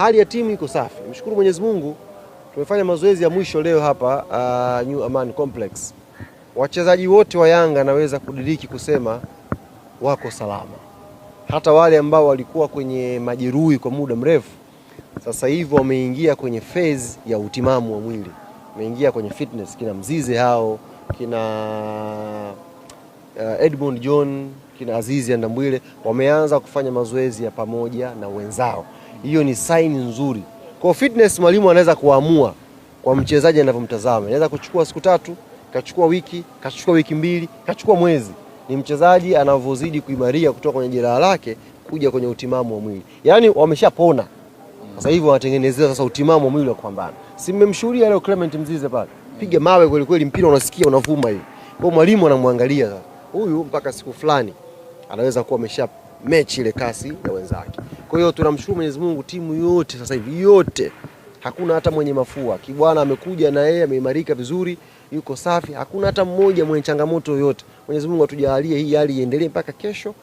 hali ya timu iko safi. Mshukuru Mwenyezi Mungu, tumefanya mazoezi ya mwisho leo hapa New Amaan Complex. Wachezaji wote wa Yanga naweza kudiriki kusema wako salama. Hata wale ambao walikuwa kwenye majeruhi kwa muda mrefu, sasa hivi wameingia kwenye phase ya utimamu wa mwili. Wameingia kwenye fitness, kina Mzize hao, kina Edmund John, kina Azizi Ndambwile wameanza kufanya mazoezi ya pamoja na wenzao. Hiyo ni sign nzuri. Kwa fitness mwalimu anaweza kuamua kwa mchezaji anavyomtazama. Anaweza kuchukua siku 3, kachukua wiki, kachukua wiki 2, kachukua mwezi. Ni mchezaji anavyozidi kuimaria kutoka kwenye jeraha lake kuja kwenye utimamu wa mwili. Yaani wameshapona. Sasa hivi wanatengenezea sasa utimamu wa mwili wa kupambana. Si mmemshuhudia leo Clement Mzize pale. Piga mawe kweli kweli, mpira unasikia unavuma hivi. Kwa mwalimu anamwangalia sasa. Huyu mpaka siku fulani anaweza kuwa amesha match ile kasi ya wenzake. Kwa hiyo tunamshukuru Mwenyezi Mungu, timu yote sasa hivi yote hakuna hata mwenye mafua. Kibwana amekuja na yeye ameimarika vizuri, yuko safi. Hakuna hata mmoja mwenye changamoto yoyote. Mwenyezi Mungu atujalie hii hali iendelee mpaka kesho.